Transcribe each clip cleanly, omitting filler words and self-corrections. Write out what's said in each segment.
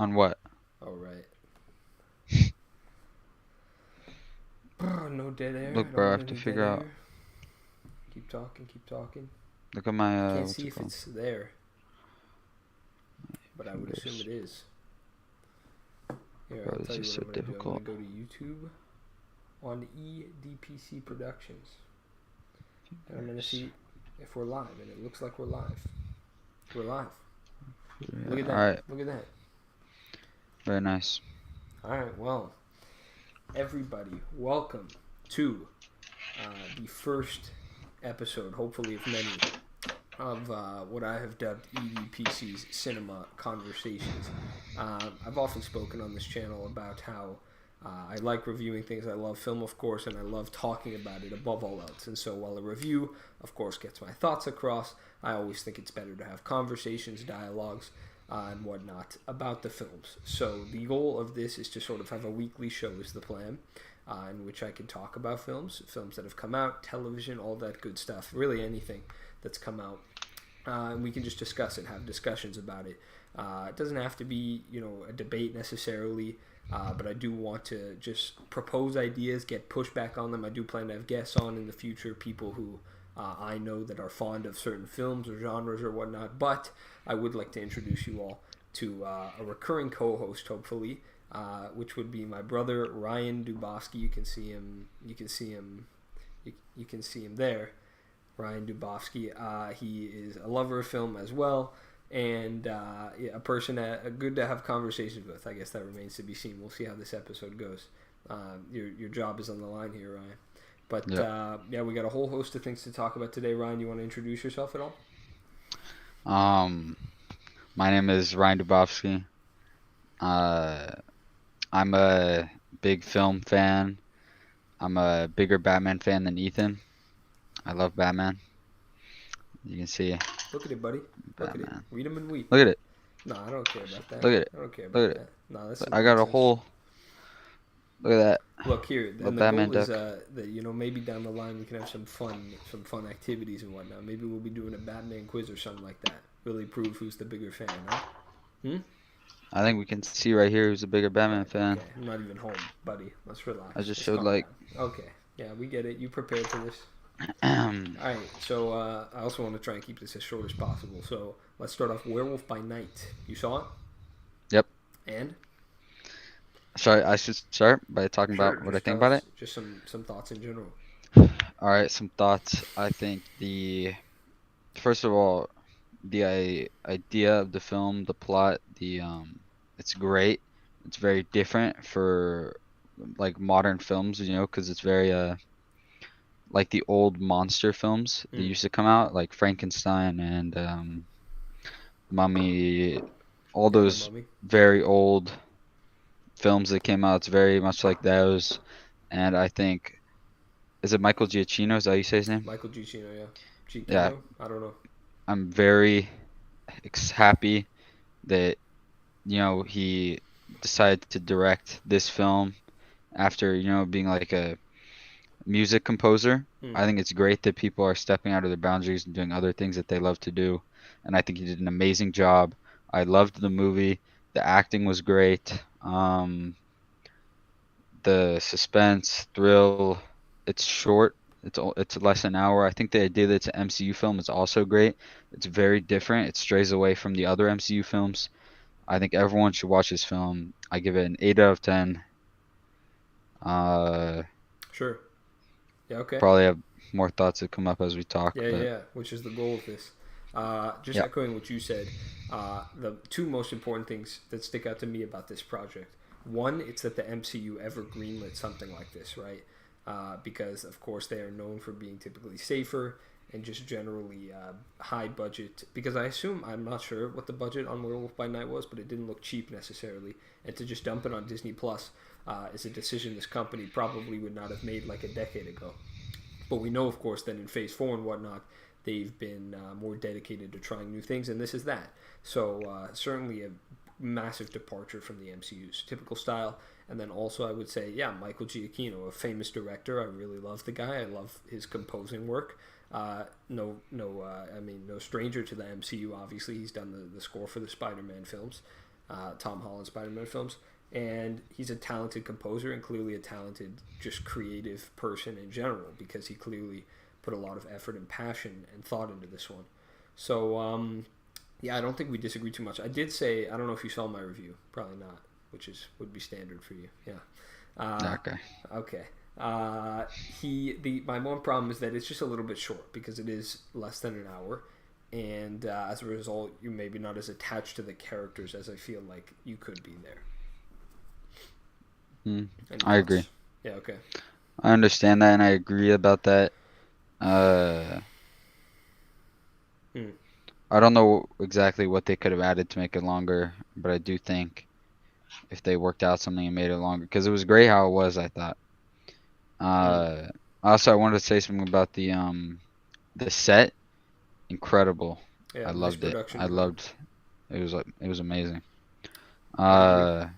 On what? All right. No dead air. Look, I don't bro, I want have to any dead figure out. air. Keep talking. Keep talking. Look at my I can't what's see it if called? it's there, but I would assume Fingers. it is. Here, Bro, I'll tell this you is what so I'm gonna do. I'm gonna difficult. go to YouTube on EDPC Productions, and I'm gonna Fingers. see if we're live. And it looks like we're live. We're live. Look Yeah, at all that. right. Look at that. Very nice. All right. Well, everybody, welcome to the first episode, hopefully of many, of what I have dubbed EDPC's Cinema Conversations. I've often spoken on this channel about how I like reviewing things. I love film, of course, and I love talking about it above all else. And so while a review, of course, gets my thoughts across, I always think it's better to have conversations, dialogues, and whatnot about the films. So the goal of this is to sort of have a weekly show is the plan. In which I can talk about films that have come out, television, all that good stuff, really anything that's come out, and we can just discuss it, have discussions about it. It doesn't have to be, a debate necessarily, but I do want to just propose ideas, get pushback on them. I do plan to have guests on in the future, people who I know that are fond of certain films or genres or whatnot. But I would like to introduce you all to a recurring co-host, hopefully, which would be my brother Ryan Dubofsky. You can see him. You can see him. You can see him there. Ryan Dubofsky. He is a lover of film as well, and a person good to have conversations with. I guess that remains to be seen. We'll see how this episode goes. Your job is on the line here, Ryan. But Yep. we got a whole host of things to talk about today. Ryan, you want to introduce yourself at all? Um, my name is Ryan Dubofsky. Uh, I'm a big film fan. I'm a bigger Batman fan than Ethan. I love Batman. You can see Look at it, buddy. Look at it. Batman. Read them and weep. Look at it. No, I don't care about that. Look at it. I don't care Look about at it. that. No, that's some I got a nonsense. whole. Look at that. Look here, The and the Batman goal is duck. that maybe down the line we can have some fun activities and whatnot. Maybe we'll be doing a Batman quiz or something like that. Really prove who's the bigger fan, huh? Hmm? I think we can see right here who's a bigger Batman Right. fan. Okay. I'm not even home, buddy. Let's relax. I just Let's showed calm like. down. Okay. Yeah, we get it. You prepared for this. Yep. All right. So I also want to try and keep this as short as possible. So let's start off. Werewolf by Night. You saw it? And Sorry, I should start by talking sure, about what I just think tell about us it. just some thoughts in general. All right, some thoughts. I think the first of all, the idea of the film, the plot, it's great. It's very different for like modern films, because it's very like the old monster films that Mm. used to come out, like Frankenstein and Mummy, all Yeah, the those Mummy. very old films that came out. It's very much like those, and I think is it Michael Giacchino? Is that how you say his name? Michael Giacchino. Yeah. Yeah, Giacchino. I don't know. I'm very happy that he decided to direct this film after being like a music composer. Mm. I think it's great that people are stepping out of their boundaries and doing other things that they love to do, and I think he did an amazing job. I loved the movie. The acting was great. The suspense, thrill. It's short. It's less than an hour. I think the idea that it's an MCU film is also great. It's very different. It strays away from the other MCU films. I think everyone should watch this film. I give it an 8 out of 10. Uh, Sure. Yeah. Okay. Probably have more thoughts that come up as we talk, Yeah, yeah, but yeah. Which is the goal of this. Just yeah. echoing what you said, the two most important things that stick out to me about this project. One, it's that the MCU ever greenlit something like this, right? Because, of course, they are known for being typically safer and just generally high budget. Because I'm not sure what the budget on Werewolf by Night was, but it didn't look cheap necessarily. And to just dump it on Disney Plus is a decision this company probably would not have made like a decade ago. But we know, of course, that in Phase 4 and whatnot, they've been more dedicated to trying new things, and this is that. So certainly a massive departure from the MCU's typical style. And then also I would say, yeah, Michael Giacchino, a famous director. I really love the guy. I love his composing work. No stranger to the MCU. Obviously, he's done the score for the Spider-Man films. Tom Holland Spider-Man films. And he's a talented composer and clearly a talented, just creative person in general because he clearly put a lot of effort and passion and thought into this one. So, yeah, I don't think we disagree too much. I did say, I don't know if you saw my review, probably not, which would be standard for you. Yeah. Uh, Okay. okay. My one problem is that it's just a little bit short because it is less than an hour, and as a result, you're maybe not as attached to the characters as I feel like you could be there. Hmm. Any I agree. thoughts? Yeah. Okay. I understand that, and I agree about that. Uh, Hmm. I don't know exactly what they could have added to make it longer, but I do think if they worked out something and made it longer, because it was great how it was, I thought. Hmm. Uh, Also, I wanted to say something about the set. Incredible. I Yeah. Nice loved it. production I design. loved it was amazing. I agree. Uh,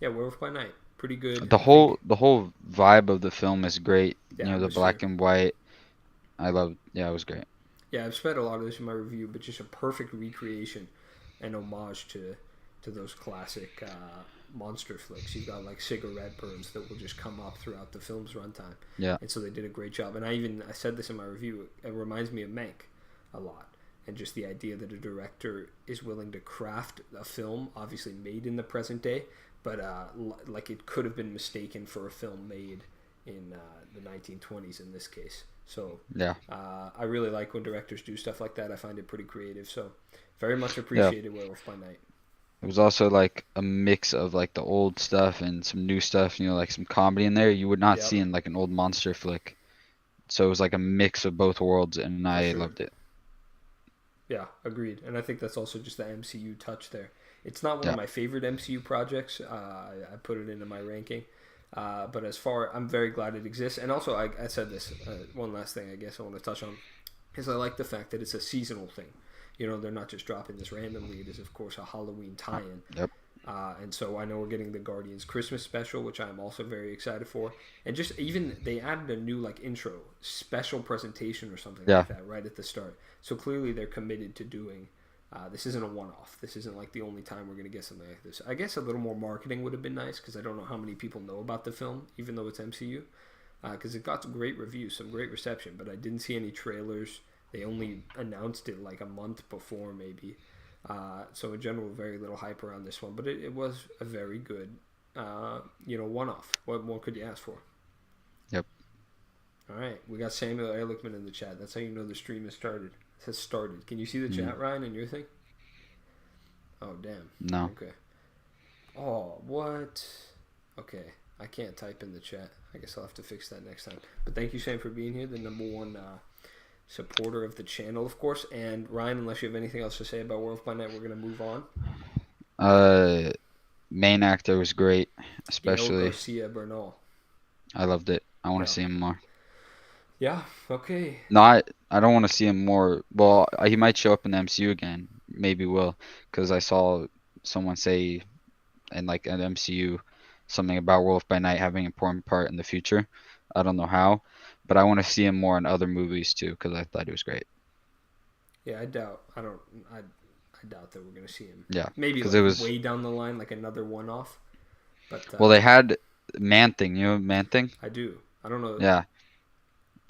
Yeah. Werewolf by Night. Pretty good. the I think whole the whole vibe of the film is great. the The atmosphere. black and white. I loved. Yeah, it was great. Yeah, I've spent a lot of this in my review, but just a perfect recreation and homage to those classic monster flicks. You've got like cigarette burns that will just come up throughout the film's runtime, Yeah, and so they did a great job. And I said this in my review. It reminds me of Mank a lot, and just the idea that a director is willing to craft a film, obviously made in the present day, but like it could have been mistaken for a film made in the 1920s in this case. So yeah, I really like when directors do stuff like that. I find it pretty creative. So very much yeah. appreciated Werewolf by Night. It was also like a mix of like the old stuff and some new stuff. Like some comedy in there you would not Yep, see in like an old monster flick. So it was like a mix of both worlds, and for I sure. loved it. Yeah, agreed. And I think that's also just the MCU touch there. It's not one of Yeah. my favorite MCU projects. I put it into my ranking. But I'm very glad it exists. And also, I said this, one last thing I guess I want to touch on is I like the fact that it's a seasonal thing. They're not just dropping this randomly. It is, of course, a Halloween tie-in. Yep. And so I know we're getting the Guardians Christmas special, which I'm also very excited for. And just even they added a new like intro special presentation or something Yeah. like that right at the start. So clearly they're committed to doing. This isn't a one-off. This isn't like the only time we're going to get something like this. I guess a little more marketing would have been nice because I don't know how many people know about the film, even though it's MCU. Because it got some great reviews, some great reception, but I didn't see any trailers. They only announced it like a month before, maybe. So in general, very little hype around this one, but it was a very good, one-off. What more could you ask for? Yep. All right, we got Samuel Ehrlichman in the chat. That's how you know the stream has started. It says started. Can you see the Mm. chat, Ryan, in your thing? Oh, damn. No. Okay. Oh, what? Okay, I can't type in the chat. I guess I'll have to fix that next time. But thank you, Sam, for being here. The number one supporter of the channel, of course. And Ryan, unless you have anything else to say about Werewolf by Night, we're going to move on. Uh, Main actor was great, Gail especially. Garcia Bernal. I loved it. I want to Yeah. see him more. Yeah. Okay. No, I don't want to see him more. Well, he might show up in the MCU again. Maybe will, because I saw someone say in like an MCU something about Wolf by Night having an important part in the future. I don't know how, but I want to see him more in other movies too, because I thought he was great. Yeah, I doubt. I don't. I doubt that we're gonna see him. Yeah, Maybe because it like was. way down the line, like another one-off. But Well, they had Man Thing. Man Thing? I do. I don't know Yeah,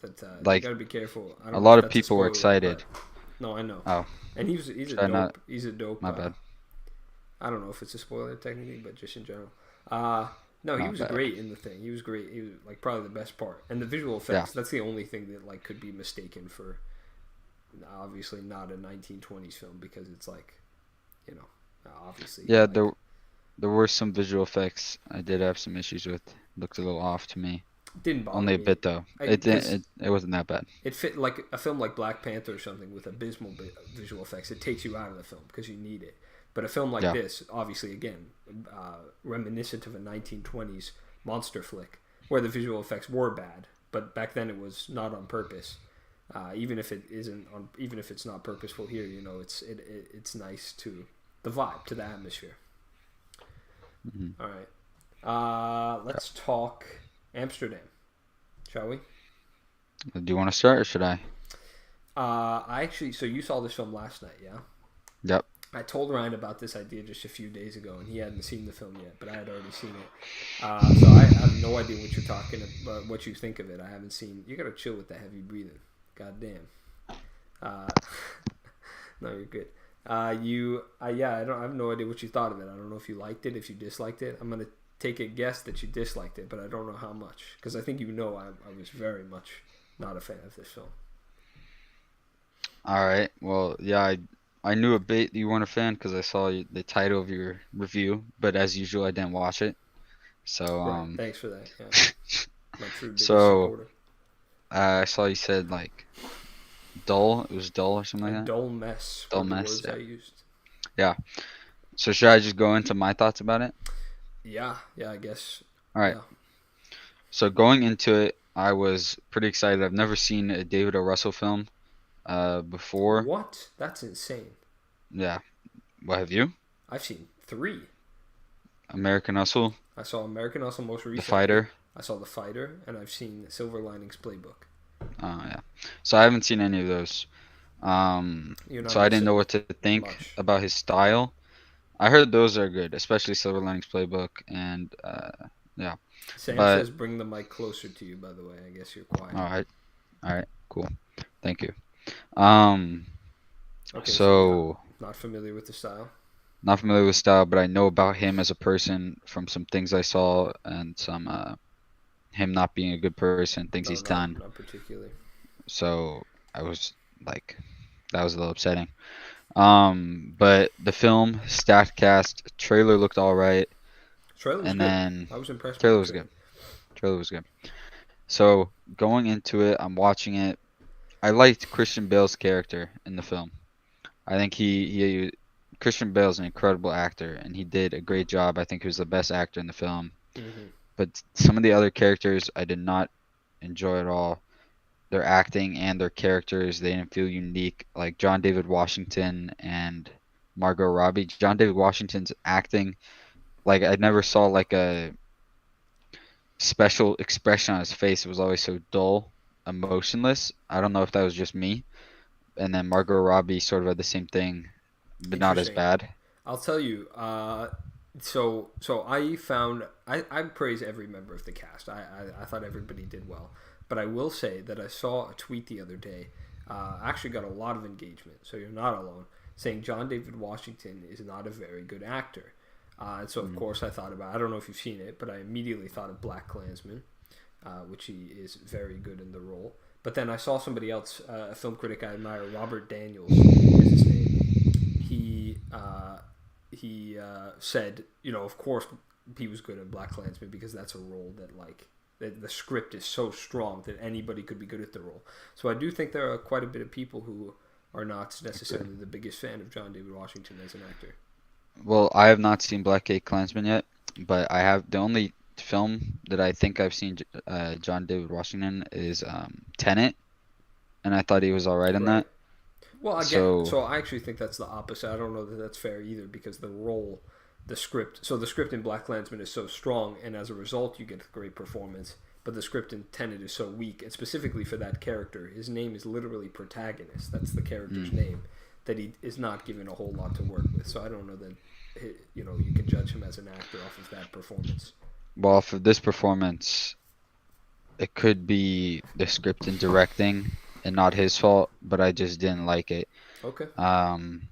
that you like got to be careful. I a don't know lot if of that's a people were spoiler, excited. but no, I know. Oh, And he's a should I not? dope. He's a dope. My bad. I don't know if it's a spoiler technically, but just in general. No, he Not was bad. great in the thing. He was great. He was like probably the best part. And the visual Yeah, effects. That's the only thing that like could be mistaken for. Obviously not a 1920s film because it's like, you know, obviously yeah. like There were some visual effects I did have some issues with. Looked a little off to me. didn't bother Only a me. bit though. I It didn't. because It wasn't that bad. it fit like a film like Black Panther or something with abysmal visual effects. It takes you out of the film because you need it. But a film like Yeah. this, obviously, again, reminiscent of a 1920s monster flick where the visual effects were bad, but back then it was not on purpose. Even if it isn't on, even if it's not purposeful here, it's nice to the vibe, to the atmosphere. Hmm. All right, let's talk Amsterdam, shall we? Do you want to start or should I? I actually, so you saw this film last night, yeah? Yep. I told Ryan about this idea just a few days ago, and he hadn't seen the film yet, but I had already seen it. So I have no idea what you're talking about, what you think of it. I haven't seen. You gotta chill with the heavy breathing. God damn. Uh, no, you're good. Yeah, I have no idea what you thought of it. I don't know if you liked it, if you disliked it. I'm gonna take a guess that you disliked it, but I don't know how much, because I think I was very much not a fan of this film. All right. Well, yeah, I knew a bit you weren't a fan because I saw the title of your review, but as usual, I didn't watch it. So Right. Thanks for that. Yeah, my true biggest so supporter. I saw you said like dull. It was dull or something A like that. dull mess were Dull the mess. words Yeah. I used. Yeah. So should I just go into my thoughts about it? Yeah, I guess. All right. Yeah. So going into it, I was pretty excited. I've never seen a David O. Russell film before. What? That's insane. Yeah. What have you? I've seen three. American Hustle, I saw American Hustle most The recently. Fighter. I saw The Fighter, and I've seen Silver Linings Playbook. Yeah. So I haven't seen any of those. You're not So I didn't know missing what to think much. about his style. I heard those are good, especially Silver Linings Playbook and yeah. Sam But says bring the mic closer to you, by the way. I guess you're quiet. all right, cool. Thank you. Um, Okay, so so not familiar with the style. not familiar with style, but I know about him as a person from some things I saw and some him not being a good person, things No, he's done. not particularly. So I was like, that was a little upsetting. But the film, stacked cast, trailer looked all right, Trailer was and good. then I was impressed by trailer the was trailer. good. Trailer was good. So going into it, I'm watching it. I liked Christian Bale's character in the film. I think he Christian Bale's an incredible actor, and he did a great job. I think he was the best actor in the film. Hmm. But some of the other characters I did not enjoy at all. Their acting and their characters, they didn't feel unique. Like John David Washington and Margot Robbie. John David Washington's acting, like I never saw like a special expression on his face. It was always so dull, emotionless. I don't know if that was just me. And then Margot Robbie sort of had the same thing, but not as Interesting. bad. I'll tell you. So I found I praise every member of the cast. I thought everybody did well, but I will say that I saw a tweet the other day. Actually got a lot of engagement. So you're not alone. Saying John David Washington is not a very good actor. And so of Mm. course I thought about. I don't know if you've seen it, but I immediately thought of Black Klansman, which he is very good in the role. But then I saw somebody else, a film critic I admire, Robert Daniels is his name. He said, of course he was good in Black Klansman because that's a role that the script is so strong that anybody could be good at the role. So I do think there are quite a bit of people who are not necessarily the biggest fan of John David Washington as an actor. Well, I have not seen Black Gate Klansman yet, but I have the only film that I think I've seen John David Washington is Tenet, and I thought he was all right in Right. that. Well, again, So, so I actually think that's the opposite. I don't know that that's fair either because the script, so the script in Black Klansman is so strong, and as a result, you get a great performance. But the script in Tenet is so weak, and specifically for that character, his name is literally protagonist. That's the character's mm, name that he is not given a whole lot to work with. So I don't know that you can judge him as an actor off of that performance. well, for this performance, it could be the script and directing and not his fault, but I just didn't like it. Okay. Um,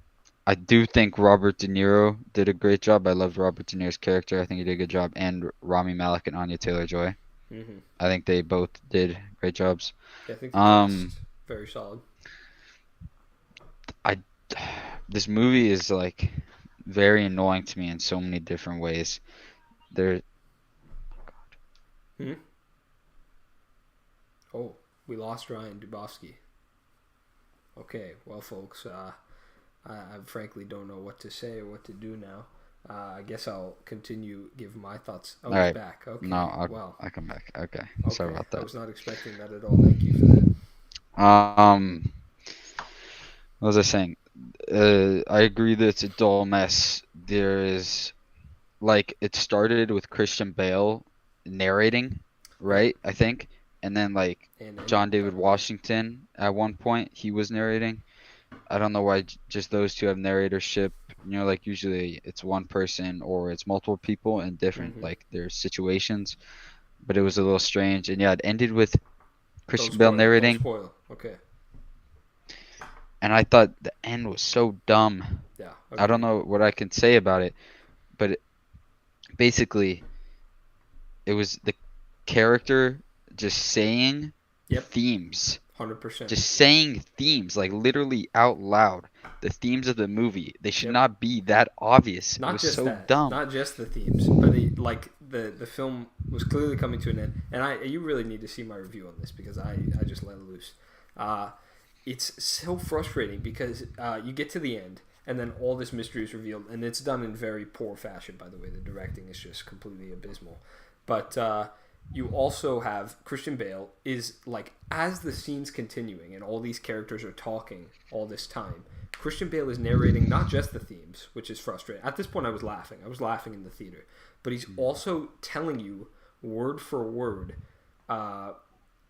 I do think Robert De Niro did a great job. I loved Robert De Niro's character. I think he did a good job, and Rami Malek and Anya Taylor-Joy. Hmm. I think they both did great jobs. Yeah, I think the Um, cast very solid. I this movie is like very annoying to me in so many different ways. There, Hmm? Oh, we lost Ryan Dubofsky. Okay, well, folks, I frankly don't know what to say or what to do now. I guess I'll continue give my thoughts. Oh, all he's right. back. No, Okay, well, I'll come back. Okay, sorry okay. about I that. was not expecting that at all. Thank you for that. Um, what was I saying? I agree that it's a dull mess. There is like it started with Christian Bale narrating, Yep, right? I think, and then like and John ended, by David the way. Washington at one point he was narrating, I don't know why just those two have narratorship. You know, like usually it's one person or it's multiple people in different Mm-hmm. like their situations. But it was a little strange, and yeah, it ended with Don't Christian Bale spoil. Don't narrating, spoil. Okay. and I thought the end was so dumb. Yeah. I don't Agreed. know what I can say about it, but basically it was the character just saying Yep. themes, 100%. just saying themes like literally out loud. The themes of the movie, they should Yep. not be that obvious. It Not was just so that. dumb. Not just the themes, but like the film was clearly coming to an end. And you really need to see my review on this because I just let it loose. Uh, it's so frustrating because you get to the end and then all this mystery is revealed, and it's done in very poor fashion. By the way, the directing is just completely abysmal. But you also have Christian Bale is like as the scene's continuing and all these characters are talking all this time. Christian Bale is narrating not just the themes, which is frustrating. At this point, I was laughing. I was laughing in the theater, but he's also telling you word for word uh,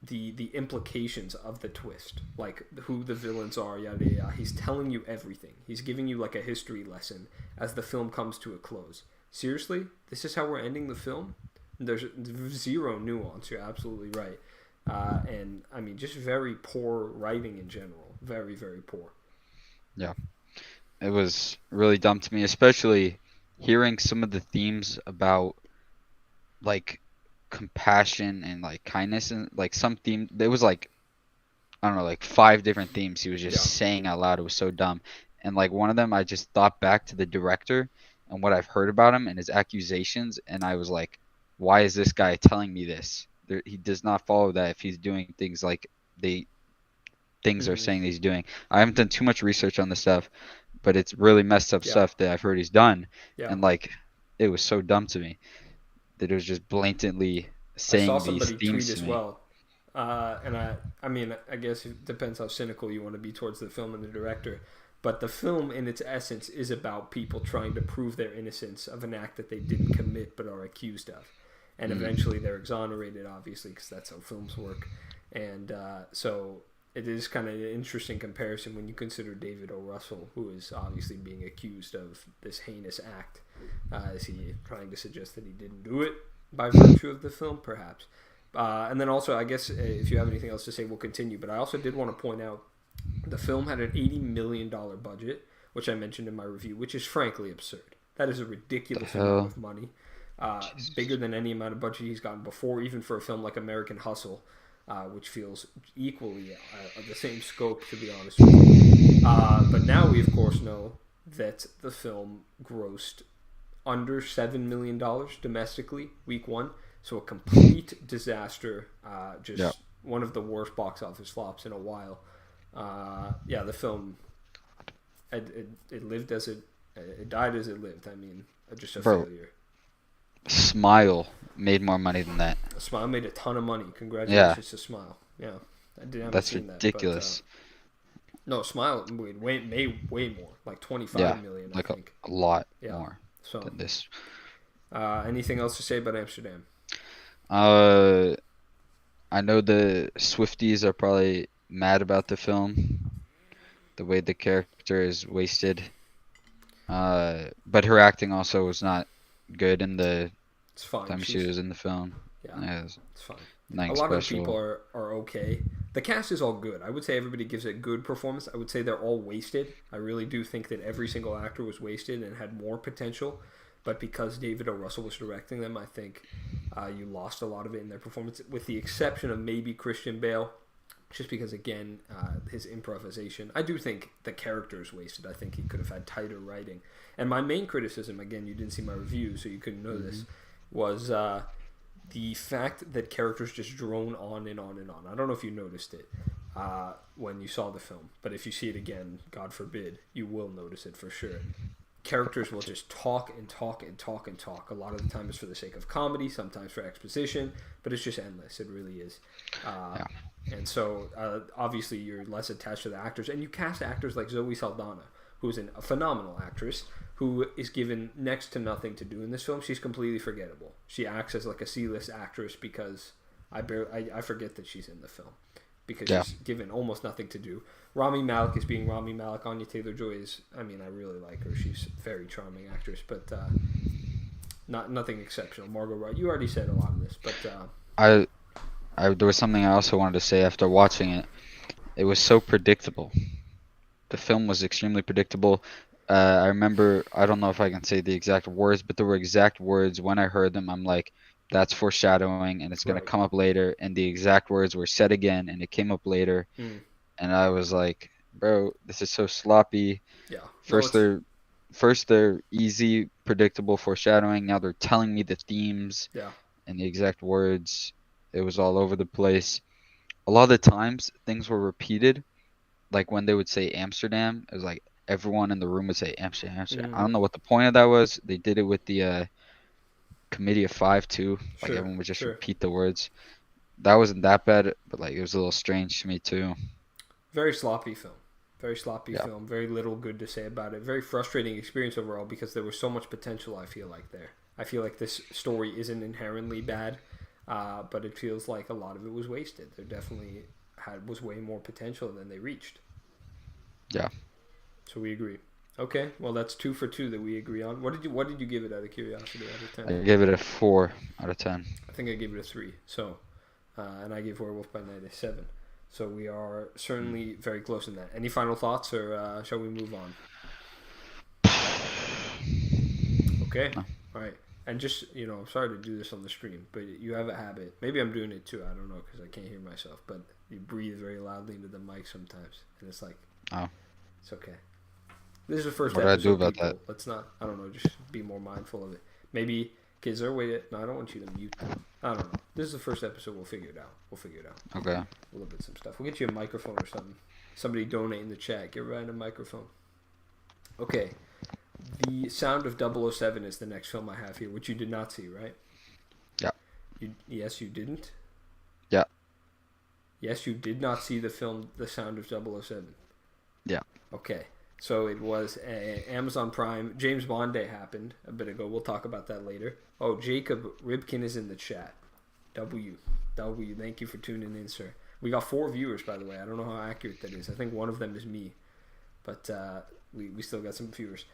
the implications of the twist, like who the villains are, yada yada. He's telling you everything. He's giving you like a history lesson as the film comes to a close. Seriously, this is how we're ending the film. There's zero nuance. You're absolutely right, and I mean just very poor writing in general. Very very poor. Yeah, it was really dumb to me, especially hearing some of the themes about like compassion and like kindness and like some theme. There was like I don't know, like five different themes he was just Yeah. saying out loud. It was so dumb. And like one of them, I just thought back to the director and what I've heard about him and his accusations, and I was like, why is this guy telling me this? He does not follow that if he's doing things like they things are Mm-hmm. saying he's doing. I haven't done too much research on this stuff, but it's really messed up Yeah. stuff that I've heard he's done, Yeah. and like it was so dumb to me that it was just blatantly I saw saying these somebody tweet themes to as me. well, and I mean, I guess it depends how cynical you want to be towards the film and the director. But the film, in its essence, is about people trying to prove their innocence of an act that they didn't commit but are accused of, and Mm, eventually they're exonerated, obviously, because that's how films work. And so it is kind of an interesting comparison when you consider David O. Russell, who is obviously being accused of this heinous act. Is he trying to suggest that he didn't do it by virtue of the film, perhaps? And then also, I guess if you have anything else to say, we'll continue. But I also did want to point out the film had an $80 million budget, which I mentioned in my review, which is frankly absurd. That is a the ridiculous amount hell, of money, Jesus. bigger than any amount of budget he's gotten before, even for a film like American Hustle, which feels equally the same scope, to be honest with you. But now we, of course, know that the film grossed under $7 million domestically week one. So a complete disaster. Yeah. Just one of the worst box office flops in a while. Yeah, the film it lived as it died as it lived. I mean, just a Bro, failure. Smile made more money than that. Smile made a ton of money. Yeah, Congratulations to Smile. Yeah, haven't that's seen that, but ridiculous. no, Smile made way more, like Yeah, 25 million, I like think. a lot Yeah. more So, than this. anything else to say about Amsterdam? Uh, I know the Swifties are probably mad about the film, the way the character is wasted. But her acting also was not good in the It's fine. time she She's was in the film. yeah, Yeah, it was it's fine. A nothing lot of the people special. are okay. The cast is all good. I would say everybody gives a good performance. I would say they're all wasted. I really do think that every single actor was wasted and had more potential. But because David O. Russell was directing them, I think you lost a lot of it in their performance, with the exception of maybe Christian Bale, just because again his improvisation. I do think the character is wasted. I think he could have had tighter writing. And my main criticism, again, you didn't see my review, so you couldn't know Hmm. this, was the fact that characters just drone on and on and on. I don't know if you noticed it when you saw the film, but if you see it again, God forbid, you will notice it for sure. Characters will just talk and talk and talk and talk. A lot of the time it's for the sake of comedy, sometimes for exposition, but it's just endless. It really is. Uh, Yeah. and so, obviously, you're less attached to the actors. And you cast actors like Zoe Saldana, who's a phenomenal actress, who is given next to nothing to do in this film. She's completely forgettable. She acts as like a C-list actress because I forget that she's in the film. because Yeah. he's given almost nothing to do. Rami Malek is being Rami Malek. Anya Taylor-Joy is, I mean, I really like her. She's a very charming actress, but nothing exceptional. Margot Robbie, you already said a lot of this, but I there was something I also wanted to say after watching it. It was so predictable. The film was extremely predictable. I remember, I don't know if I can say the exact words, but there were exact words. When I heard them, I'm like, that's foreshadowing and it's going to right. come up later. And the exact words were said again and it came up later. Mm, And I was like, bro, this is so sloppy. yeah. No, First it's they're first they're easy, predictable foreshadowing. Now they're telling me the themes yeah. and the exact words. It was all over the place. A lot of the times things were repeated, like when they would say Amsterdam, it was like everyone in the room would say Amsterdam, Amsterdam. I don't Mm, know what the point of that was. They did it with the Committee of Five too. Like sure, everyone would just sure. repeat the words. That wasn't that bad, but like it was a little strange to me too. Very sloppy film. Very sloppy Yeah, film. Very little good to say about it. Very frustrating experience overall because there was so much potential. I feel like there. I feel like this story isn't inherently bad, but it feels like a lot of it was wasted. There definitely was way more potential than they reached. yeah. So we agree. Okay, well that's 2 for 2 that we agree on. What did you give it out of curiosity out of 10? I gave it a 4 out of 10. I think I gave it a 3. So, and I gave Werewolf by Night a 7. So we are Mm. certainly very close in that. Any final thoughts, or shall we move on? Okay. No. All right. And just, I'm sorry to do this on the stream, but you have a habit. Maybe I'm doing it too. I don't know because I can't hear myself. But you breathe very loudly into the mic sometimes, and it's like, Oh, it's okay. This is the first what did I do episode, about that? people. Let's not. I don't know. Just be more mindful of it. Maybe kids are way. No, I don't want you to mute them. I don't know. This is the first episode. We'll figure it out. We'll figure it out. Okay. We'll look at some stuff. We'll get you a microphone or something. Somebody donate in the chat. Get Ryan a microphone. Okay. The Sound of 007 is the next film I have here, which you did not see, right? Yeah. Yes, you didn't? Yeah. Yes, you did not see the film The Sound of 007. Yeah. Okay. So it was Amazon Prime. James Bond Day happened a bit ago. We'll talk about that later. Oh, Jacob Ribkin is in the chat. W. Thank you for tuning in, sir. We got 4 viewers, by the way. I don't know how accurate that is. I think one of them is me. But we still got some viewers.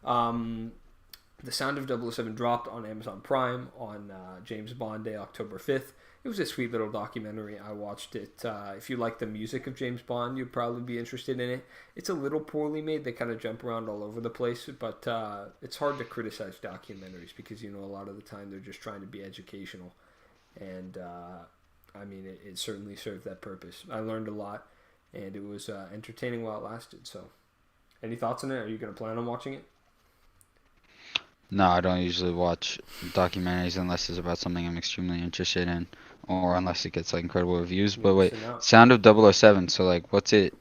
The Sound of 007 dropped on Amazon Prime on James Bond Day, October 5th. It was a sweet little documentary. I watched it. If you like the music of James Bond, you'd probably be interested in it. It's a little poorly made. They kind of jump around all over the place, but it's hard to criticize documentaries because, a lot of the time they're just trying to be educational. And, I mean, it certainly served that purpose. I learned a lot, and it was entertaining while it lasted. So, any thoughts on it? Are you going to plan on watching it? No, I don't usually watch documentaries unless it's about something I'm extremely interested in, or unless it gets like incredible reviews. You're But wait, missing out. Sound of 007. So like, what's it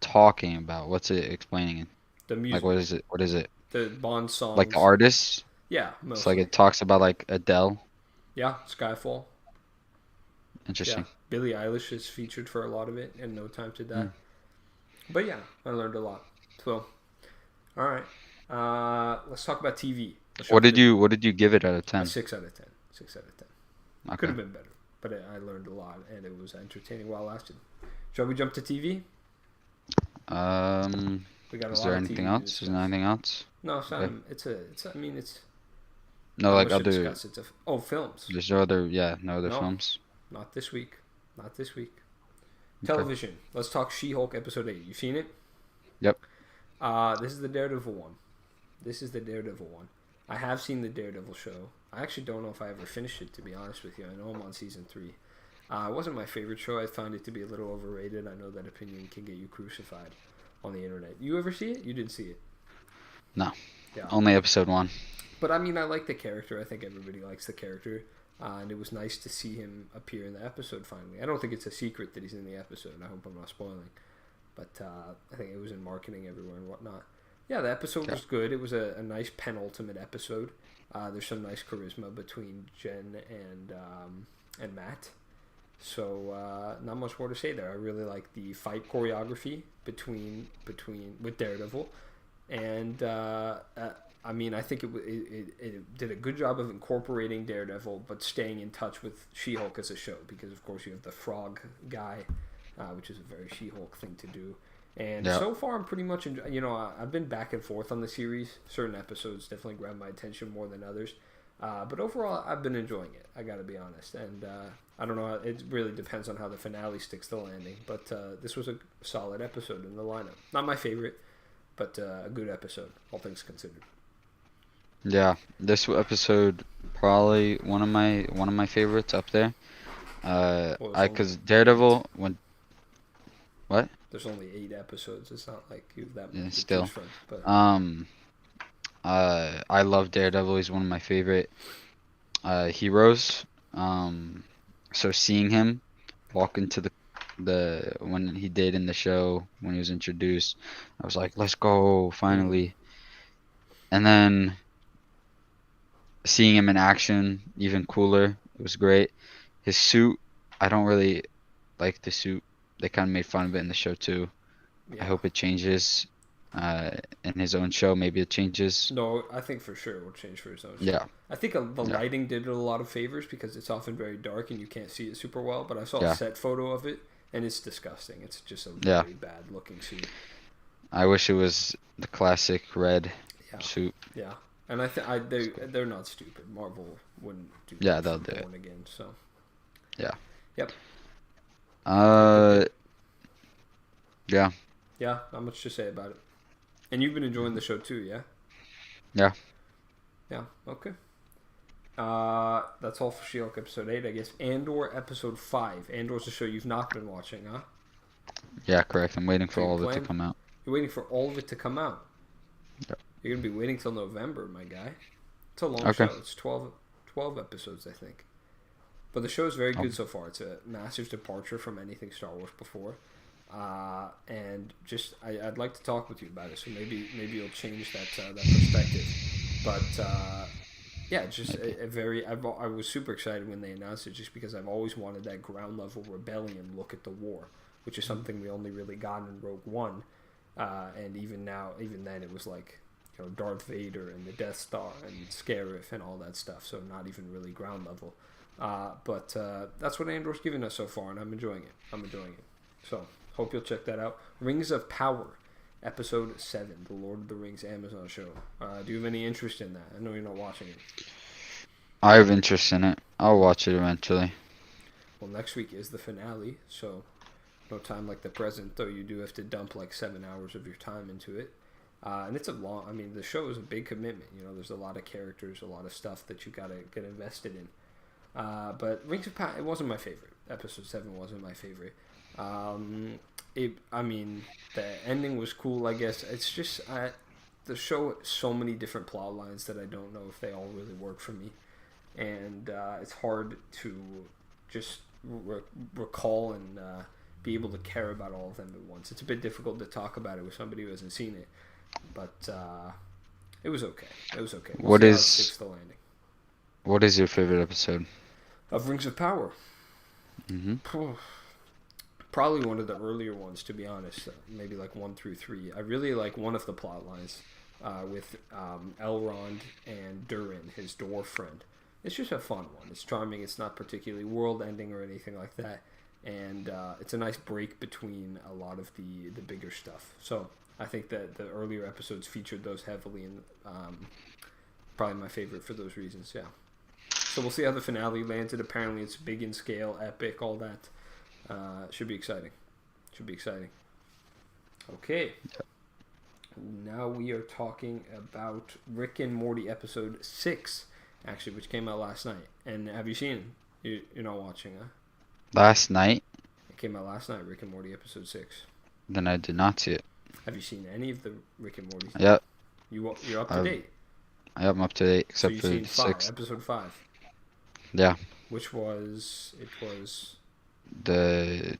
talking about? What's it explaining? The Like, music, what is it? What is it? the Bond Like the songs. artists? Yeah, So like mostly. it talks about like Adele. Yeah, Skyfall. Yeah, Interesting. Billie Eilish is featured for a lot of it, and No Time to Die. Mm. But yeah, I learned a lot. So, all right. Let's talk about TV. Let's jump to What did you give it out of a 10? 6 out of 10. 6 out of 10. Could Okay. have been better, but I learned a lot, and it was entertaining while it lasted. Shall we jump to TV? We got a Is lot there of anything TV to else? Is there discuss. anything else? No, it's not. Okay. I mean, it's No, not like much to other. discuss. Films. There's no other. Yeah, no other No, films. not this week. Not this week. Okay. Television. Let's talk She-Hulk episode 8. You seen it? Yep. This is the Daredevil one. I have seen the Daredevil show. I actually don't know if I ever finished it, to be honest with you. I know I'm on season 3. It wasn't my favorite show. I found it to be a little overrated. I know that opinion can get you crucified on the internet. You ever see it? You didn't see it. No. Yeah. Only episode 1. But I mean, I like the character. I think everybody likes the character. And it was nice to see him appear in the episode finally. I don't think it's a secret that he's in the episode. I hope I'm not spoiling. But I think it was in marketing everywhere and whatnot. Yeah, the episode was good. It was a nice penultimate episode. There's some nice charisma between Jen and Matt. So not much more to say there. I really like the fight choreography with Daredevil, and I mean I think it did a good job of incorporating Daredevil, but staying in touch with She-Hulk as a show because of course you have the Frog guy which is a very She-Hulk thing to do. And Yeah. so far, I'm pretty much I've been back and forth on the series. Certain episodes definitely grab my attention more than others. But overall, I've been enjoying it. I got to be honest, and I don't know. It really depends on how the finale sticks the landing. But this was a solid episode in the lineup. Not my favorite, but a good episode, all things considered. Yeah. This episode probably one of my favorites up there. Well, there's I only cause eight. Daredevil when what? There's only 8 episodes. It's not like you have that Yeah, much to choose still. from. But Um. I love Daredevil. He's one of my favorite heroes. Um. So seeing him walk into the when he did in the show when he was introduced, I was like, let's go mhm. finally. And then seeing him in action, even cooler. It was great. His suit, I don't really like the suit. They kind of made fun of it in the show too. I Yeah. hope it changes. Uh, in his own show, maybe it changes. No, I think for sure it will change for his own show. Yeah, I think the yeah, lighting did it a lot of favors because it's often very dark and you can't see it super well. But I saw a yeah, set photo of it and it's disgusting. It's just a yeah. very bad looking suit. I wish it was the classic red Yeah, suit. yeah. And they're not stupid. Marvel wouldn't do Yeah, that they'll for do it. Born Again. So, Yeah. yep, good Uh, pick. yeah, Yeah, not much to say about it. And you've been enjoying the show too, yeah? yeah, Yeah, okay. That's all for She-Hulk episode 8, I guess. Andor episode 5. Andor's a show you've not been watching, huh? yeah. Correct. I'm waiting for So you all of it to plan? come out. You're waiting for all of it to come out. Yeah. You're going to be waiting till November, my guy. It's a long Okay. show. It's 12 episodes, I think. But the show is very good Um, so far. It's a massive departure from anything Star Wars before. And just I'd like to talk with you about it. So maybe you'll change that perspective. But yeah, just maybe. a very. I was super excited when they announced it, just because I've always wanted that ground level rebellion look at the war, which is something we only really got in Rogue One. And even now, even then, it was like Darth Vader and the Death Star and Scarif and all that stuff. So not even really ground level. But that's what Andor's given us so far, and I'm enjoying it. So hope you'll check that out. Rings of Power, episode 7, the Lord of the Rings Amazon show. Do you have any interest in that? I know you're not watching it. I have interest in it. I'll watch it eventually. Well, next week is the finale, so no time like the present, though you do have to dump like 7 hours of your time into it. And it's I mean, the show is a big commitment. There's a lot of characters, a lot of stuff that you gotta get invested in. But Rings of Power, it wasn't my favorite. Episode 7 wasn't my favorite. I mean, the ending was cool, I guess. It's just, the show has so many different plot lines that I don't know if they all really work for me. And it's hard to just recall and be able to care about all of them at once. It's a bit difficult to talk about it with somebody who hasn't seen it. But it was okay. It was okay. We'll What see how it sticks is the landing. what is your favorite episode? Of Rings of Power. Mm-hmm. Probably one of the earlier ones, to be honest. Maybe like 1 through 3. I really like one of the plot lines with Elrond and Durin, his dwarf friend. It's just a fun one. It's charming. It's not particularly world-ending or anything like that. And it's a nice break between a lot of the bigger stuff. So I think that the earlier episodes featured those heavily, and probably my favorite for those reasons, yeah. So we'll see how the finale lands. It apparently it's big in scale, epic, all that. Should be exciting. Okay. Now we are talking about Rick and Morty episode 6, actually, which came out last night. And have you seen it? You're not watching, huh? Last night, It came out last night, Rick and Morty episode 6. then I did not see it. Have you seen any of the Rick and Morty stuff? Yep, You're up to I've, date. I'm up to date So except you've for seen 5, 6. episode 5, Yeah, which was the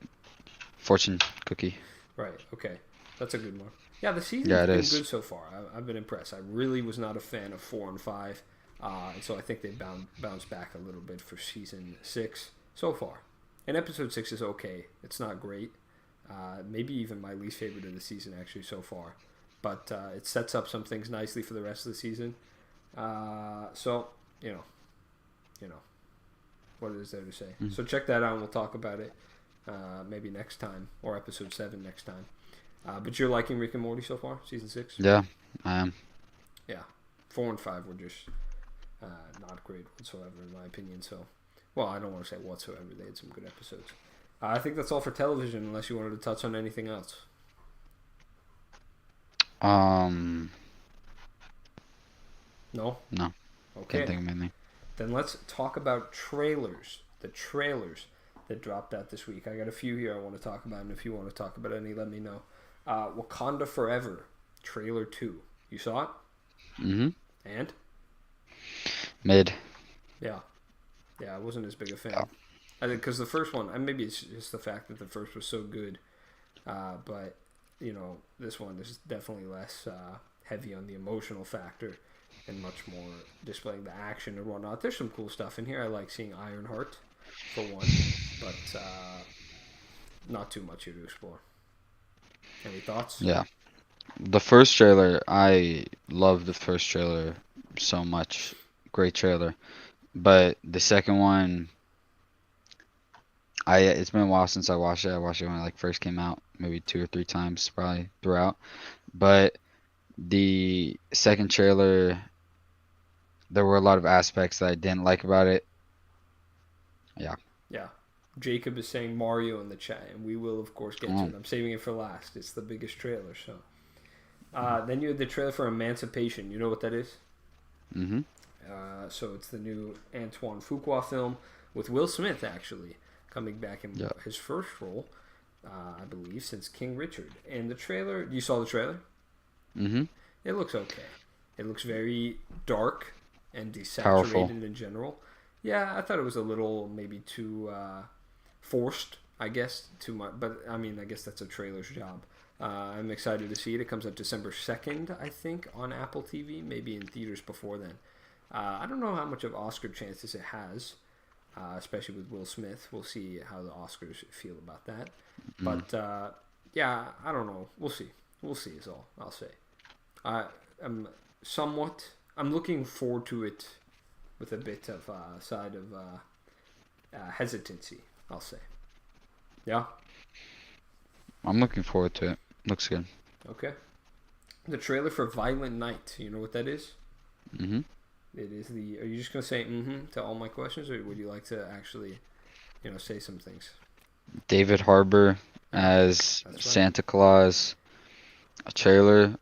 fortune cookie. right. Okay, that's a good one. Yeah, the season's Yeah, it been is. good so far. I've been impressed. I really was not a fan of 4 and 5, and so I think they bounced back a little bit for season 6 so far. And episode 6 is okay. It's not great. Maybe even my least favorite of the season actually so far, but it sets up some things nicely for the rest of the season. So you know, what is there to say? Mm. So check that out, and we'll talk about it. maybe next time, or episode 7 next time. But you're liking Rick and Morty so far, season 6? Yeah, I am. Yeah, 4 and 5 were just not great whatsoever, in my opinion. So, well, I don't want to say whatsoever. They had some good episodes. I think that's all for television, unless you wanted to touch on anything else. Um, No? no, can't Okay. think of anything. Then let's talk about trailers. The trailers that dropped out this week. I got a few here I want to talk about, and if you want to talk about any, let me know. Wakanda Forever, trailer 2. You saw it? Mm-hmm. And? Mid. Yeah. Yeah, I wasn't as big a Yeah. fan. I think because the first one, and maybe it's just the fact that the first was so good, but this one is definitely less heavy on the emotional factor and much more displaying the action and whatnot. There's some cool stuff in here. I like seeing Ironheart for one, but not too much here to explore. Any thoughts? Yeah. The first trailer, I love the first trailer so much. Great trailer. But the second one, it's been a while since I watched it. I watched it when it like first came out, maybe 2 or 3 times probably throughout. But the second trailer, there were a lot of aspects that I didn't like about it. Yeah. Yeah. Jacob is saying Mario in the chat, and we will, of course, get to it. I'm saving it for last. It's the biggest trailer, so. Then you had the trailer for Emancipation. You know what that is? Mm-hmm. So it's the new Antoine Fuqua film with Will Smith, actually, coming back in his first role, I believe, since King Richard. And the trailer, you saw the trailer? Mm-hmm. It looks okay. It looks very dark and desaturated Powerful. in general. Yeah, I thought it was a little maybe too forced, I guess, too much. But, I mean, I guess that's a trailer's job. I'm excited to see it. It comes out December 2nd, I think, on Apple TV, maybe in theaters before then. I don't know how much of Oscar chances it has, especially with Will Smith. We'll see how the Oscars feel about that. But, yeah, I don't know. We'll see. We'll see is all I'll say. I'm looking forward to it with a bit of side of hesitancy, I'll say. Yeah? I'm looking forward to it. Looks good. Okay. The trailer for Violent Night. You know what that is? Mm-hmm. It is the. Are you just gonna say mm-hmm to all my questions, or would you like to actually, say some things? David Harbour as That's right. Santa Claus. A trailer.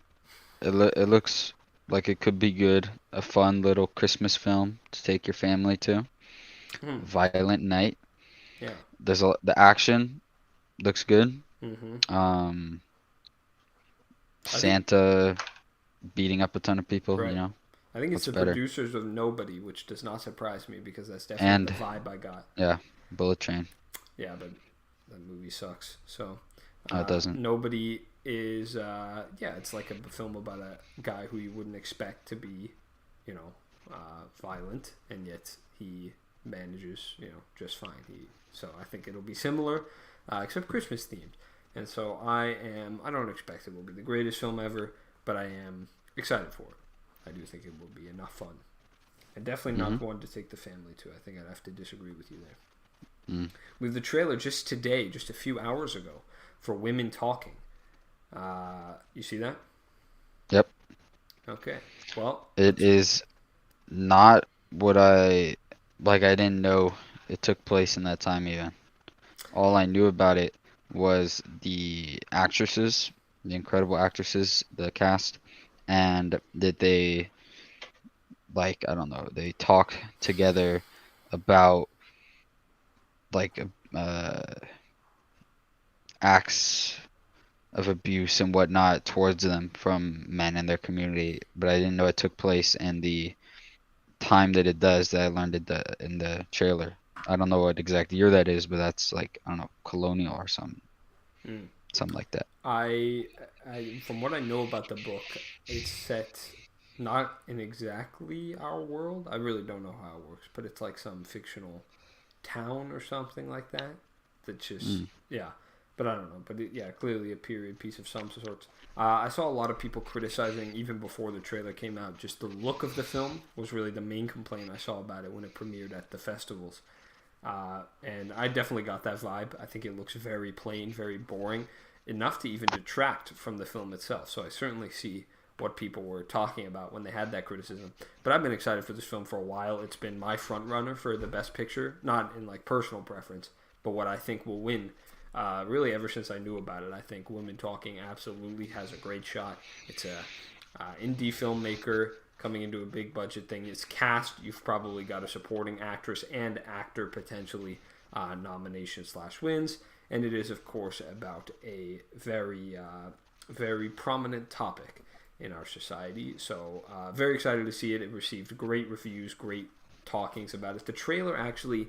It looks like it could be good. A fun little Christmas film to take your family to. Violent Night. Yeah. The action looks good. Mm-hmm. Santa beating up a ton of people, Right. you know. I think it's the better. producers of Nobody, which does not surprise me because that's definitely the vibe I got. Yeah, Bullet Train. Yeah, but that movie sucks. So It doesn't. Nobody is it's like a film about a guy who you wouldn't expect to be, violent, and yet he manages, just fine. So I think it'll be similar, except Christmas themed. And so I don't expect it will be the greatest film ever, but I am excited for it. I do think it will be enough fun. And definitely not one to take the family to. I think I'd have to disagree with you there. We have the trailer just today, just a few hours ago, for Women Talking. You see that? Yep. Okay. Well, it is not what I didn't know it took place in that time even. All I knew about it was the actresses, the incredible actresses, the cast, and that they, I don't know, they talk together about acts of abuse and whatnot towards them from men in their community, but I didn't know it took place in the time that it does. That I learned it in the trailer. I don't know what exact year that is, but that's I don't know, colonial or something like that. I from what I know about the book, it's set not in exactly our world. I really don't know how it works, but it's like some fictional town or something like that. That just yeah. But I don't know. But clearly a period piece of some sort. I saw a lot of people criticizing, even before the trailer came out, just the look of the film was really the main complaint I saw about it when it premiered at the festivals. And I definitely got that vibe. I think it looks very plain, very boring, enough to even detract from the film itself. So I certainly see what people were talking about when they had that criticism. But I've been excited for this film for a while. It's been my front runner for the best picture, not in like personal preference, but what I think will win. Really, ever since I knew about it, I think Women Talking absolutely has a great shot. It's a indie filmmaker coming into a big budget thing. It's cast. You've probably got a supporting actress and actor potentially nomination slash wins, and it is of course about a very prominent topic in our society. So very excited to see it. It received great reviews, great talkings about it. The trailer actually.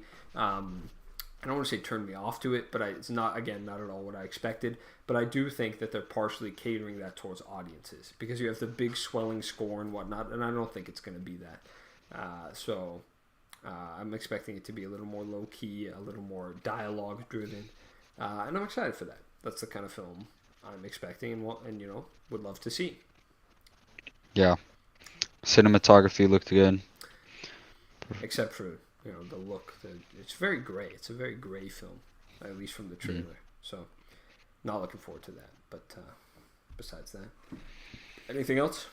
I don't want to say turned me off to it, but it's not, again, not at all what I expected. But I do think that they're partially catering that towards audiences because you have the big swelling score and whatnot, and I don't think it's going to be that. I'm expecting it to be a little more low key, a little more dialogue driven, and I'm excited for that. That's the kind of film I'm expecting and would love to see. Yeah. Cinematography looked good. Except for the look. It's very gray. It's a very gray film, at least from the trailer. So, not looking forward to that. But besides that, anything else?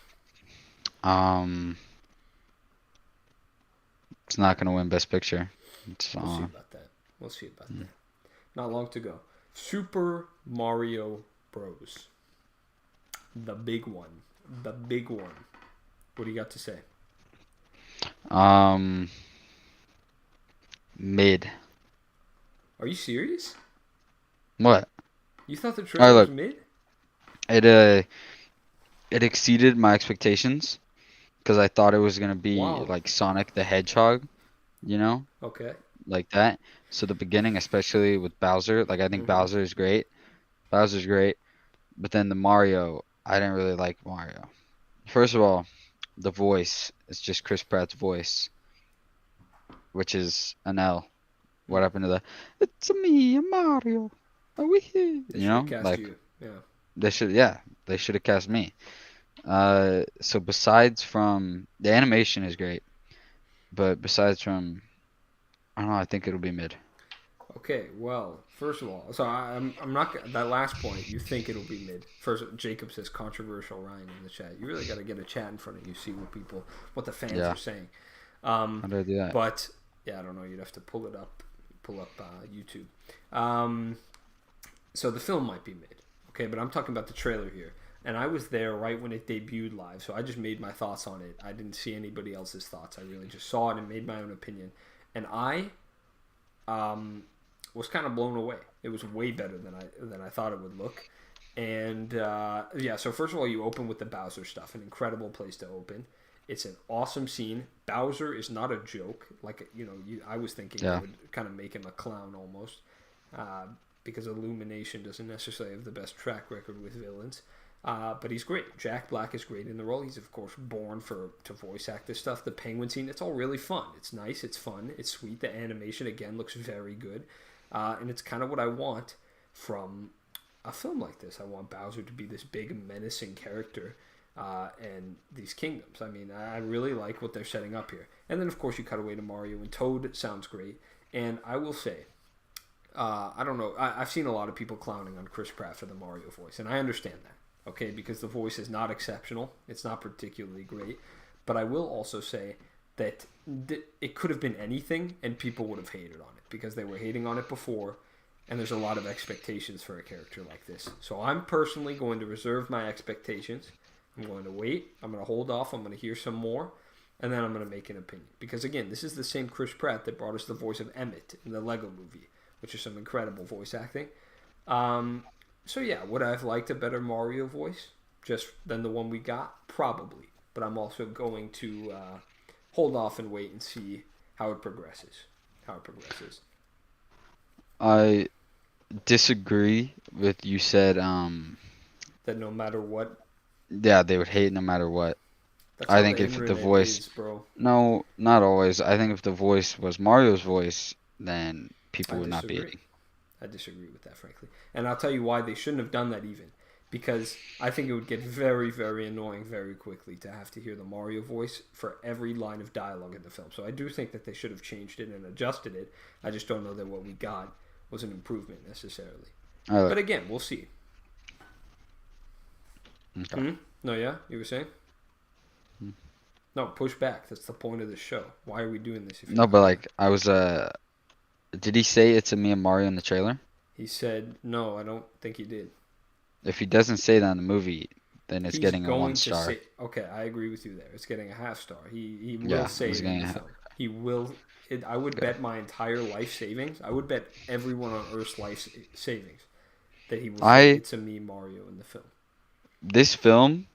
Um, it's not gonna win Best Picture. We'll see about that. We'll see about that. Not long to go. Super Mario Bros. The big one. The big one. What do you got to say? Um, Mid. Are you serious? What? You thought the All right, trailer was look. mid? It exceeded my expectations because I thought it was gonna be Wow. like Sonic the Hedgehog, you know, Okay. like that. So the beginning, especially with Bowser, like I think Mm-hmm. Bowser is great. Bowser's great, but then the Mario, I didn't really like Mario. First of all, the voice is just Chris Pratt's voice, which is an L. What happened to the "It's me, Mario"? Are we here? They should have cast Like you. Yeah. yeah, they should have cast me. So besides from the animation is great, but besides from I don't know, I think it'll be mid. Okay, well, first of all, so I'm not that last point. You think it'll be mid? First, Jacob says controversial Ryan in the chat. You really got to get a chat in front of you, see what the fans are Yeah, saying. how do I do that? But yeah, I don't know. You'd have to pull up YouTube. Um, so the film might be mid. Okay, but I'm talking about the trailer here, and I was there right when it debuted live, so I just made my thoughts on it. I didn't see anybody else's thoughts. I really just saw it and made my own opinion, and I um, was kind of blown away. It was way better than I thought it would look. And yeah, so first of all, you open with the Bowser stuff, an incredible place to open. It's an awesome scene. Bowser is not a joke. Like I was thinking they Yeah, would kind of make him a clown almost, uh, because Illumination doesn't necessarily have the best track record with villains. But he's great. Jack Black is great in the role. He's of course born to voice act this stuff. The penguin scene, it's all really fun. It's nice. It's fun. It's sweet. The animation again looks very good, and it's kind of what I want from a film like this. I want Bowser to be this big menacing character, and these kingdoms. I mean, I really like what they're setting up here. And then of course you cut away to Mario and Toad. Sounds great. And I will say, I don't know. I've seen a lot of people clowning on Chris Pratt for the Mario voice, and I understand that. Okay, because the voice is not exceptional. It's not particularly great. But I will also say that it could have been anything, and people would have hated on it because they were hating on it before, and there's a lot of expectations for a character like this. So I'm personally going to reserve my expectations. I'm going to wait. I'm going to hold off. I'm going to hear some more, and then I'm going to make an opinion. Because again, this is the same Chris Pratt that brought us the voice of Emmett in the Lego Movie, which is some incredible voice acting. Um, so yeah, would I have liked a better Mario voice just than the one we got? Probably. But I'm also going to hold off and wait and see how it progresses. How it progresses. I disagree with you said. That no matter what, Yeah, they would hate no matter what. that's I how the think if the internet voice, is, bro. no, not always. I think if the voice was Mario's voice, then people I would not be disagree. hating. I disagree with that, frankly. And I'll tell you why they shouldn't have done that even. because I think it would get very, very annoying very quickly to have to hear the Mario voice for every line of dialogue in the film. So I do think that they should have changed it and adjusted it. I just don't know that what we got was an improvement necessarily. All But right. again, we'll see. Okay. Hmm? No, yeah? You were saying? No, push back. That's the point of the show. Why are we doing this if you're No, not but gonna? like I was did he say it's a me and Mario in the trailer? He said, no, I don't think he did. If he doesn't say that in the movie, then it's He's getting a one going to star. say, okay, I agree with you there. It's getting a half star. He will Yeah, say it's it in getting the a film. He will. I would okay. bet my entire life savings. I would bet everyone on Earth's life savings that he will say I it's a me Mario in the film. This film,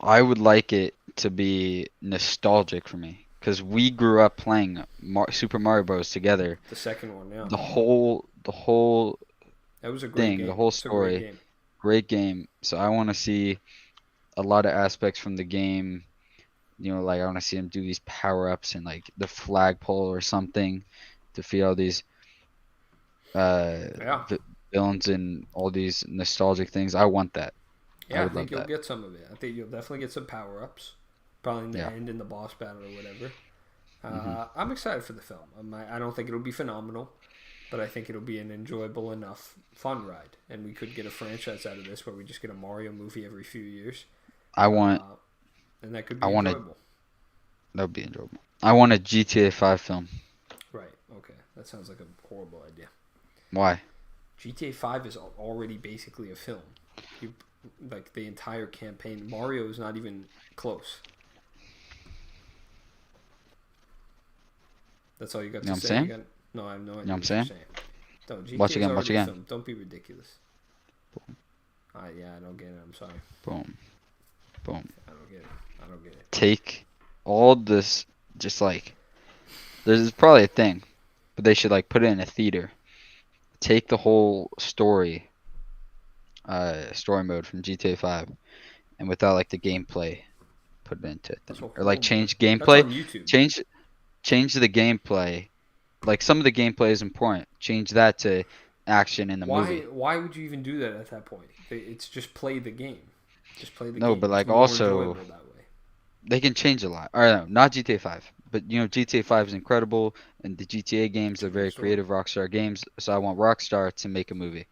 I would like it to be nostalgic for me because we grew up playing Super Mario Bros. Together. The second one, yeah, The whole that was a great thing, the game. whole It's a great story, game. great game. So I want to see a lot of aspects from the game. Like I want to see him do these power ups and like the flagpole or something to feel these uh Yeah, vi villains and all these nostalgic things. I want that. I yeah. I would think love you'll that. get some of it. I think you'll definitely get some power ups, probably in the Yeah. end in the boss battle or whatever. hmm I'm excited for the film. I don't think it'll be phenomenal, but I think it'll be an enjoyable enough fun ride, and we could get a franchise out of this where we just get a Mario movie every few years, I want uh, and that could I be want a enjoyable. That would be enjoyable. I want a GTA 5 film. Right? Okay, that sounds like a horrible idea. Why? GTA 5 is already basically a film. You like the entire campaign. Mario is not even close. That's all you got You know to what I'm say. You saying? got no. I have no You know what idea I'm what you're saying? saying. No, Watch GTA is again, watch already a again. film. Don't be ridiculous. Yeah, I don't get it. I'm sorry. Boom, boom. I don't get it. I don't get it. Take all this, just like, there's probably a thing, but they should like put it in a theater. Take the whole story mode from GTA 5, and without like the gameplay, put it into a That's a thing. Or like horrible idea. change That's gameplay, on YouTube. change change the gameplay. Like some of the gameplay is important. Change that to action in the Why? movie. Why would you even do that at that point? It's just play the game. Just play the No, game. but It's like more also enjoyable that way. they can change a lot. Or no, not GTA 5, but GTA 5 is incredible, and the GTA games It's are a great very story. creative Rockstar games. So I want Rockstar to make a movie.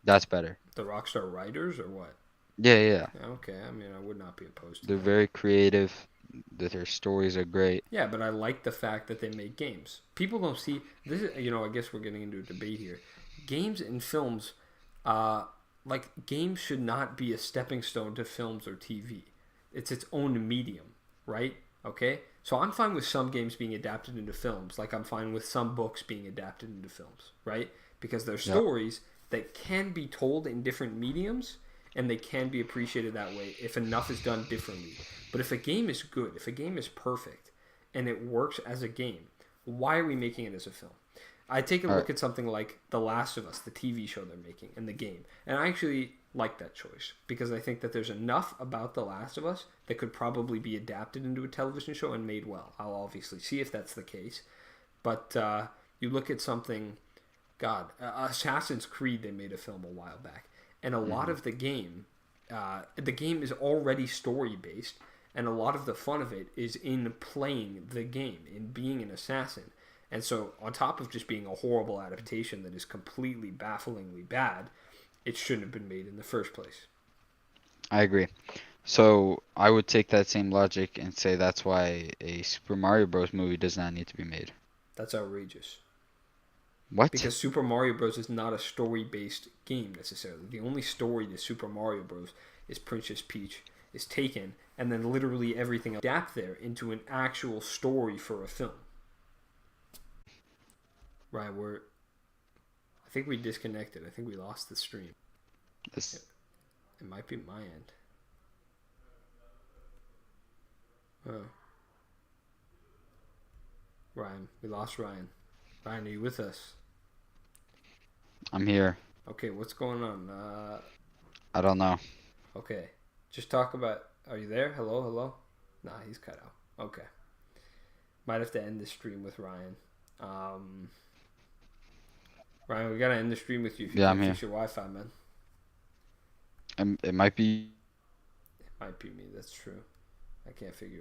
That's better. The Rockstar writers or what? Yeah, yeah, yeah. Yeah, okay. I mean, I would not be opposed to They're that. very creative. That their stories are great. Yeah, but I like the fact that they make games. People don't see this. I guess we're getting into a debate here. Games and films, uh, like games should not be a stepping stone to films or TV. It's its own medium, right? Okay, so I'm fine with some games being adapted into films, like I'm fine with some books being adapted into films, right? Because they're Yep. stories that can be told in different mediums, and they can be appreciated that way if enough is done differently. But if a game is good, if a game is perfect, and it works as a game, why are we making it as a film? I take a All right. look at something like The Last of Us, the TV show they're making, and the game, and I actually like that choice because I think that there's enough about The Last of Us that could probably be adapted into a television show and made well. I'll obviously see if that's the case, but you look at something, God, Assassin's Creed, they made a film a while back, and a lot hmm of the game is already story based, and a lot of the fun of it is in playing the game, in being an assassin. And so, on top of just being a horrible adaptation that is completely bafflingly bad, it shouldn't have been made in the first place. I agree. So I would take that same logic and say that's why a Super Mario Bros. Movie does not need to be made. That's outrageous. What? Because Super Mario Bros. Is not a story based game necessarily. The only story to Super Mario Bros. Is Princess Peach is taken, and then literally everything adapt there into an actual story for a film. Right, I think we disconnected. I think we lost the stream. This It might be my end. Oh, Ryan. We lost Ryan. Ryan, are you with us? I'm here. Okay, what's going on? I don't know. Okay. Just talk about. Are you there? Hello, hello? Nah, he's cut out. Okay. Might have to end the stream with Ryan. Um, Ryan, we gotta end the stream with you if you Yeah, I'm can't here. fix your Wi-Fi, man. It might be It might be me. That's true. I can't figure it